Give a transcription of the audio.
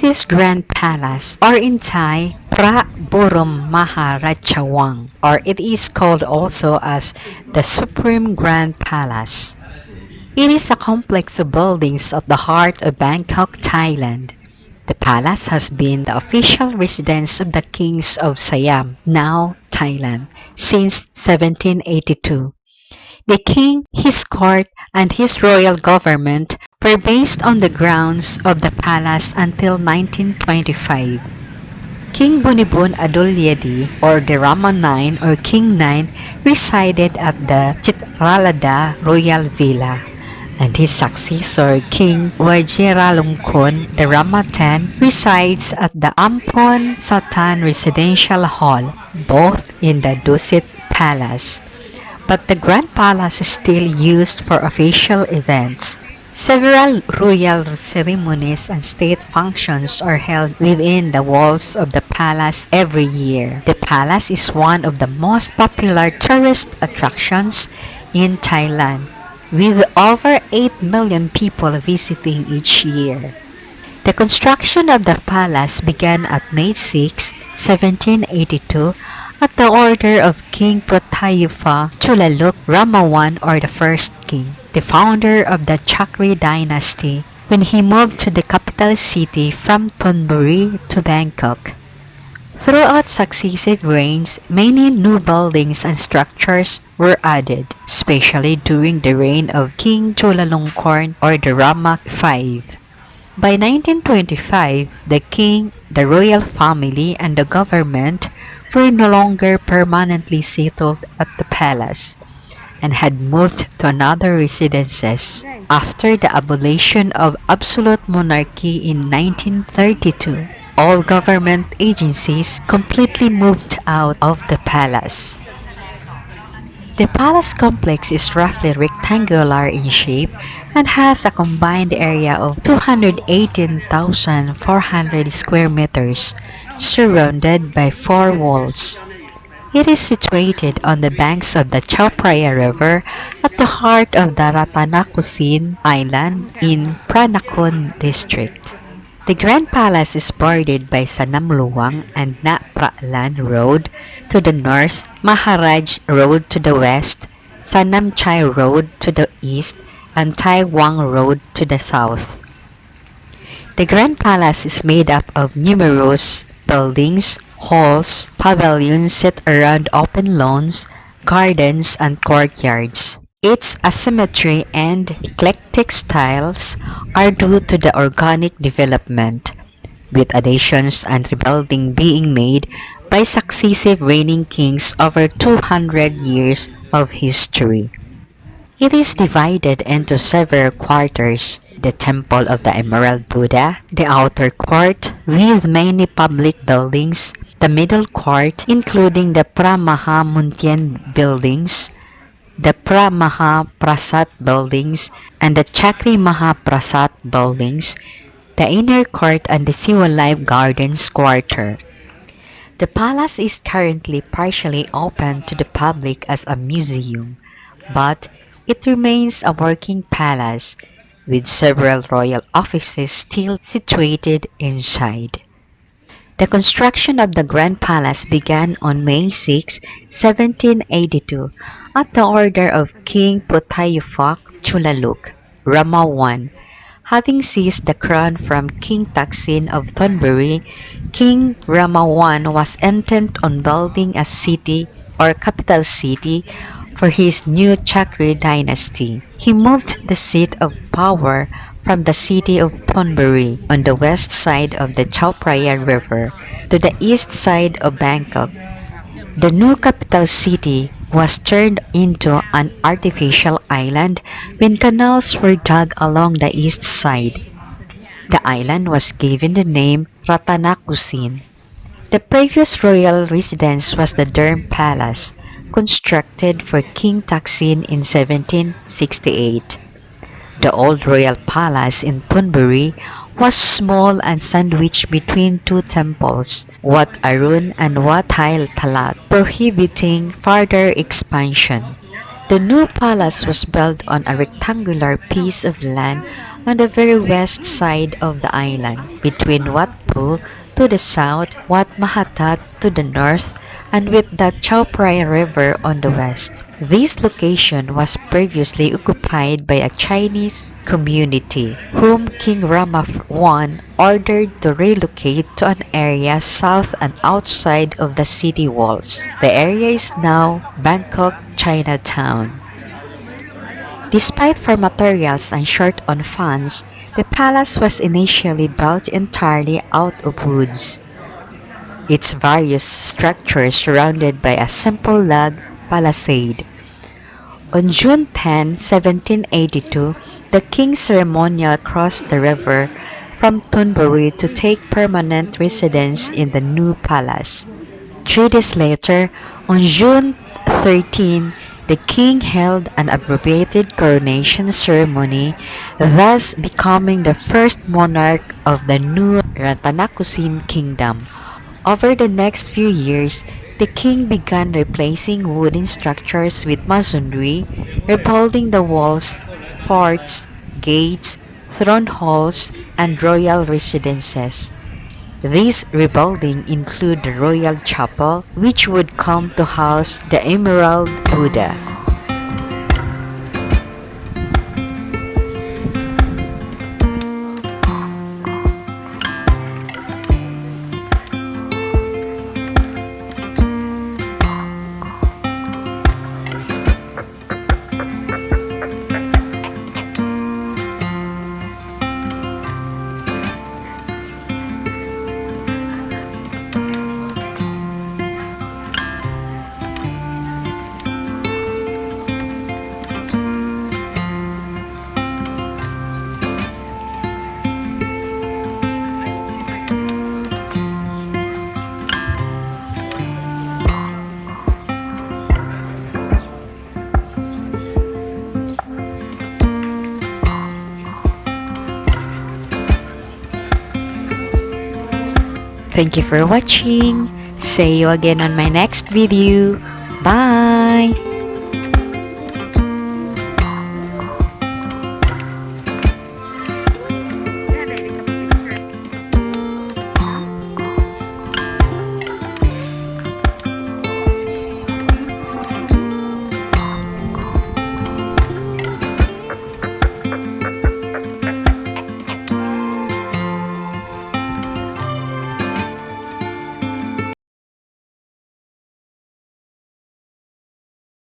is Grand Palace, or in Thai, Phra Borom Maha Ratcha Wang, or it is called also as the Supreme Grand Palace. It is a complex of buildings at the heart of Bangkok, Thailand. The palace has been the official residence of the Kings of Siam, now Thailand, since 1782. The king, his court, and his royal government were based on the grounds of the palace until 1925. King Bhumibol Adulyadej, or the Rama IX or King IX, resided at the Chitralada Royal Villa, and his successor, King Vajiralongkorn, the Rama X, resides at the Amphorn Sathan Residential Hall, both in the Dusit Palace. But the Grand Palace is still used for official events. Several royal ceremonies and state functions are held within the walls of the palace every year. The palace is one of the most popular tourist attractions in Thailand, with over 8 million people visiting each year. The construction of the palace began at May 6, 1782 at the order of King Protayufa Chulaluk Rama I or the first king, the founder of the Chakri dynasty, when he moved to the capital city from Thonburi to Bangkok. Throughout successive reigns, many new buildings and structures were added, especially during the reign of King Chulalongkorn or the Rama V. By 1925, the king, the royal family, and the government were no longer permanently settled at the palace and had moved to another residences after the abolition of absolute monarchy in 1932. All government agencies completely moved out of the palace. The palace complex is roughly rectangular in shape and has a combined area of 218,400 square meters, surrounded by 4 walls. It is situated on the banks of the Chao Phraya River at the heart of the Ratanakosin Island in Phra district. The Grand Palace is bordered by Sanamluang and Na Pralan Road to the north, Maharaj Road to the west, Sanamchai Road to the east, and Tai Wang Road to the south. The Grand Palace is made up of numerous buildings, halls, pavilions set around open lawns, gardens, and courtyards. Its asymmetry and eclectic styles are due to the organic development, with additions and rebuilding being made by successive reigning kings over 200 years of history. It is divided into several quarters: the Temple of the Emerald Buddha, the outer court with many public buildings, the middle court including the Phra Maha Muntien buildings, the Phra Maha Prasat buildings, and the Chakri Maha Prasat buildings, the inner court, and the Siwa Life Gardens quarter. The palace is currently partially open to the public as a museum, but it remains a working palace, with several royal offices still situated inside. The construction of the Grand Palace began on May 6, 1782, at the order of King Protayufa Chulaluk Rama I. Having seized the crown from King Taksin of Thonburi, King Rama I was intent on building a city or capital city for his new Chakri dynasty. He moved the seat of power from the city of Thonburi on the west side of the Chao Phraya River to the east side of Bangkok. The new capital city was turned into an artificial island when canals were dug along the east side. The island was given the name Ratanakosin. The previous royal residence was the Derm Palace, constructed for King Taksin in 1768. The old royal palace in Thonburi was small and sandwiched between two temples, Wat Arun and Wat Hail Talat, prohibiting further expansion. The new palace was built on a rectangular piece of land on the very west side of the island, between Wat Phu to the south, Wat Mahatat to the north, and with the Chao Phraya River on the west. This location was previously occupied by a Chinese community, whom King Rama I ordered to relocate to an area south and outside of the city walls. The area is now Bangkok Chinatown. Despite for materials and short on funds, the palace was initially built entirely out of woods, its various structures surrounded by a simple log palisade. On June 10, 1782, the king ceremonially crossed the river from Thunbury to take permanent residence in the new palace. 3 days later, on June 13, the king held an abbreviated coronation ceremony, thus becoming the first monarch of the new Ratanakosin kingdom. Over the next few years, the king began replacing wooden structures with masonry, rebuilding the walls, forts, gates, throne halls, and royal residences. These rebuilding include the Royal Chapel, which would come to house the Emerald Buddha. Thank you for watching. See you again on my next video. Bye!